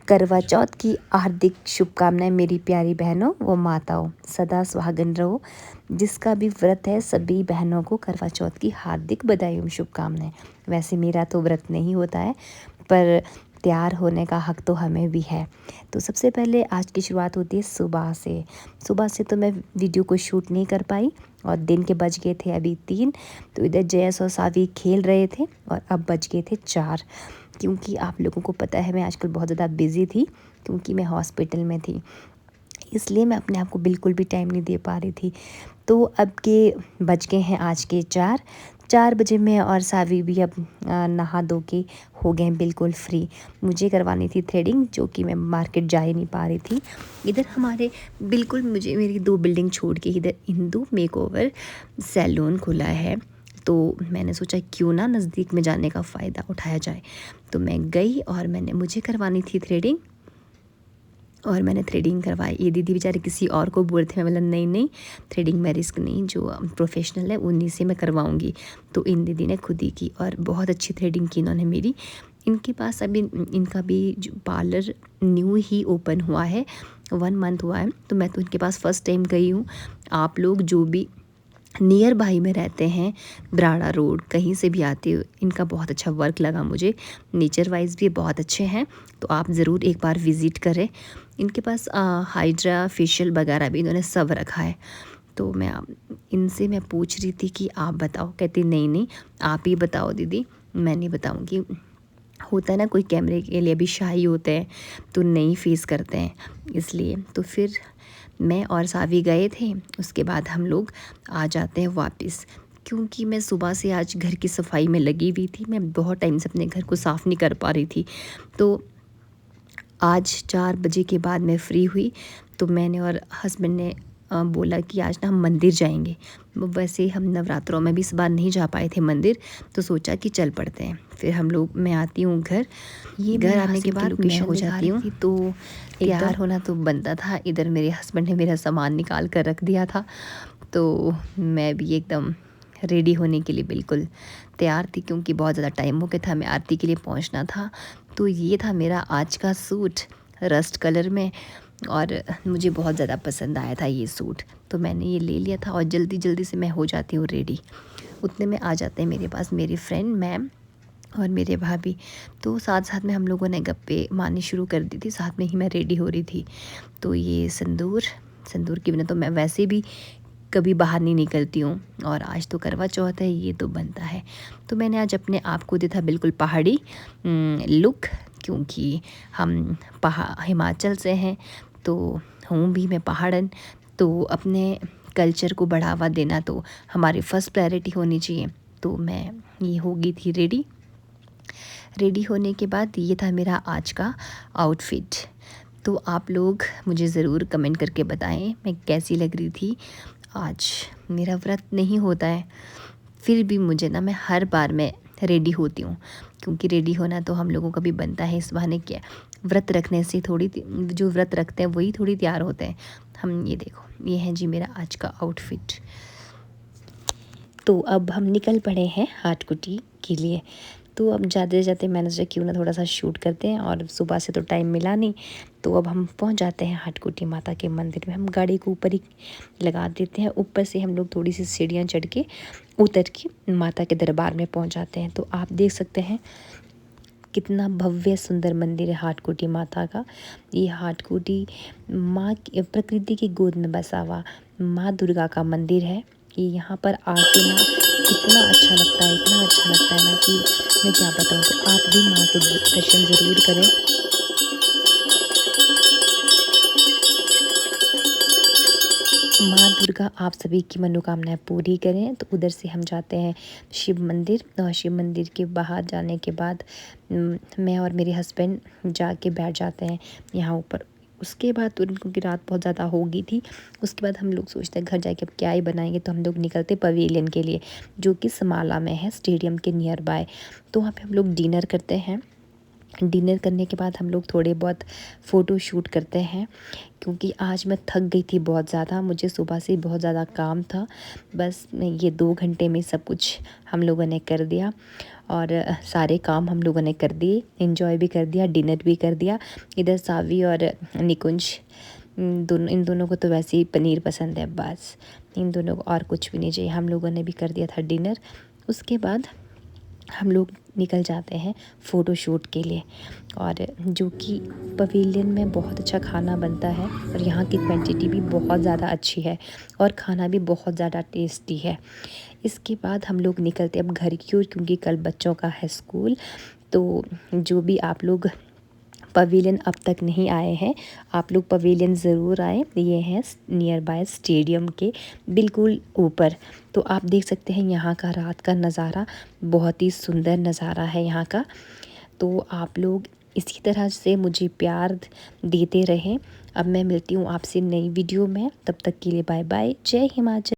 करवा चौथ की हार्दिक शुभकामनाएं मेरी प्यारी बहनों व माताओं। सदा सुहागन रहो। जिसका भी व्रत है सभी बहनों को करवा चौथ की हार्दिक बधाई एवं शुभकामनाएं। वैसे मेरा तो व्रत नहीं होता है, पर तैयार होने का हक तो हमें भी है। तो सबसे पहले आज की शुरुआत होती है सुबह से। सुबह से तो मैं वीडियो को शूट नहीं कर पाई और दिन के बज गए थे अभी 3। तो इधर जयस और सावी खेल रहे थे और अब बज गए थे 4। क्योंकि आप लोगों को पता है मैं आजकल बहुत ज़्यादा बिज़ी थी, क्योंकि मैं हॉस्पिटल में थी, इसलिए मैं अपने आप को बिल्कुल भी टाइम नहीं दे पा रही थी। तो अब के बज गए हैं आज के 4 बजे में और सावी भी अब नहा धो के हो गए बिल्कुल फ्री। मुझे करवानी थी थ्रेडिंग, जो कि मैं मार्केट जा ही नहीं पा रही थी। इधर हमारे बिल्कुल मुझे मेरी 2 बिल्डिंग छोड़ के इधर इंदू मेकओवर सैलून खुला है। तो मैंने सोचा क्यों ना नज़दीक में जाने का फ़ायदा उठाया जाए। तो मैं गई और मुझे करवानी थी थ्रेडिंग और मैंने थ्रेडिंग करवाई। ये दीदी बेचारे किसी और को बोल रहे थे, मैं बोला नहीं थ्रेडिंग में रिस्क नहीं, जो प्रोफेशनल है उन्हीं से मैं करवाऊँगी। तो इन दीदी ने खुद ही की और बहुत अच्छी थ्रेडिंग की इन्होंने मेरी। इनके पास अभी इनका भी जो पार्लर न्यू ही ओपन हुआ है, 1 मंथ हुआ है। तो मैं तो इनके पास फ़र्स्ट टाइम गई हूँ। आप लोग जो भी नियर बाई में रहते हैं, ब्राड़ा रोड कहीं से भी आते हो, इनका बहुत अच्छा वर्क लगा मुझे। नेचर वाइज भी बहुत अच्छे हैं, तो आप ज़रूर एक बार विज़िट करें। इनके पास हाइड्रा फेशियल वगैरह भी इन्होंने सब रखा है। तो इनसे मैं पूछ रही थी कि आप बताओ, कहती नहीं आप ही बताओ दीदी, मैं नहीं बताऊँगी। होता है ना, कोई कैमरे के लिए भी शाही होते हैं तो नहीं फेस करते हैं, इसलिए। तो फिर मैं और सावी गए थे, उसके बाद हम लोग आ जाते हैं वापस। क्योंकि मैं सुबह से आज घर की सफाई में लगी हुई थी, मैं बहुत टाइम से अपने घर को साफ़ नहीं कर पा रही थी। तो आज 4 बजे के बाद मैं फ्री हुई, तो मैंने और हस्बैंड ने बोला कि आज ना हम मंदिर जाएंगे। वैसे हम नवरात्रों में भी इस बार नहीं जा पाए थे मंदिर, तो सोचा कि चल पड़ते हैं। फिर हम लोग, मैं आती हूँ घर, ये घर आने के बाद मैं हो जाती हूँ, तो तैयार होना तो बनता था। इधर मेरे हस्बैंड ने मेरा सामान निकाल कर रख दिया था, तो मैं भी एकदम रेडी होने के लिए बिल्कुल तैयार थी, क्योंकि बहुत ज़्यादा टाइम हो गया था, मैं आरती के लिए पहुंचना था। तो ये था मेरा आज का सूट रस्ट कलर में, और मुझे बहुत ज़्यादा पसंद आया था ये सूट, तो मैंने ये ले लिया था और जल्दी जल्दी से मैं हो जाती हूँ रेडी। उतने में आ जाते हैं मेरे पास मेरे फ्रेंड मैम और मेरे भाभी। तो साथ साथ में हम लोगों ने गप्पे मारनी शुरू कर दी थी, साथ में ही मैं रेडी हो रही थी। तो ये संदूर के बिना तो मैं वैसे भी कभी बाहर नहीं निकलती हूँ, और आज तो करवा चौथ है, ये तो बनता है। तो मैंने आज अपने आप को दिया था बिल्कुल पहाड़ी लुक, क्योंकि हम हिमाचल से हैं, तो हूँ भी मैं पहाड़न। तो अपने कल्चर को बढ़ावा देना तो हमारी फ़र्स्ट प्रायोरिटी होनी चाहिए। तो मैं ये हो गई थी रेडी होने के बाद ये था मेरा आज का आउटफिट। तो आप लोग मुझे ज़रूर कमेंट करके बताएं मैं कैसी लग रही थी। आज मेरा व्रत नहीं होता है, फिर भी मैं हर बार मैं रेडी होती हूँ, क्योंकि रेडी होना तो हम लोगों का भी बनता है। इस बहाने क्या, व्रत रखने से थोड़ी, जो व्रत रखते हैं वही थोड़ी तैयार होते हैं। हम ये देखो, ये है जी मेरा आज का आउटफिट। तो अब हम निकल पड़े हैं हाटकुटी के लिए। तो अब जाते जाते मैंने सोचा क्यों ना थोड़ा सा शूट करते हैं, और सुबह से तो टाइम मिला नहीं। तो अब हम पहुंच जाते हैं हाटकुटी माता के मंदिर में। हम गाड़ी को ऊपर ही लगा देते हैं, ऊपर से हम लोग थोड़ी सी सीढ़ियाँ चढ़ के उतर के माता के दरबार में पहुंच जाते हैं। तो आप देख सकते हैं कितना भव्य सुंदर मंदिर है हाटकुटी माता का। ये हाटकुटी माँ प्रकृति की गोद में बसा हुआ माँ दुर्गा का मंदिर है। कि यहाँ पर आके ना इतना अच्छा लगता है, इतना अच्छा लगता है ना कि मैं क्या बताऊँ। तो आप भी माँ के दर्शन ज़रूर करें। माँ दुर्गा आप सभी की मनोकामनाएं पूरी करें। तो उधर से हम जाते हैं शिव मंदिर, और शिव मंदिर के बाहर जाने के बाद मैं और मेरे हस्बैंड जाके बैठ जाते हैं यहाँ ऊपर। उसके बाद तुरंत, क्योंकि रात बहुत ज़्यादा हो गई थी, उसके बाद हम लोग सोचते हैं घर जाके अब क्या ही बनाएंगे। तो हम लोग निकलते पवेलियन के लिए, जो कि समाला में है, स्टेडियम के नियर बाय। तो वहाँ पे हम लोग डिनर करते हैं। डिनर करने के बाद हम लोग थोड़े बहुत फ़ोटो शूट करते हैं, क्योंकि आज मैं थक गई थी बहुत ज़्यादा। मुझे सुबह से बहुत ज़्यादा काम था, बस ये 2 घंटे में सब कुछ हम लोगों ने कर दिया। और सारे काम हम लोगों ने कर दिए, एंजॉय भी कर दिया, डिनर भी कर दिया। इधर सावी और निकुंज इन दोनों को तो वैसे ही पनीर पसंद है, बस इन दोनों को और कुछ भी नहीं चाहिए। हम लोगों ने भी कर दिया था डिनर। उसके बाद हम लोग निकल जाते हैं फ़ोटोशूट के लिए, और जो कि पवेलियन में बहुत अच्छा खाना बनता है और यहाँ की क्वांटिटी भी बहुत ज़्यादा अच्छी है और खाना भी बहुत ज़्यादा टेस्टी है। इसके बाद हम लोग निकलते अब घर की ओर, क्योंकि कल बच्चों का है स्कूल। तो जो भी आप लोग पवेलियन अब तक नहीं आए हैं, आप लोग पवेलियन ज़रूर आएँ। ये है नियर बाय स्टेडियम के बिल्कुल ऊपर। तो आप देख सकते हैं यहाँ का रात का नज़ारा, बहुत ही सुंदर नज़ारा है यहाँ का। तो आप लोग इसी तरह से मुझे प्यार देते रहें। अब मैं मिलती हूँ आपसे नई वीडियो में, तब तक के लिए बाय बाय। जय हिमाचल।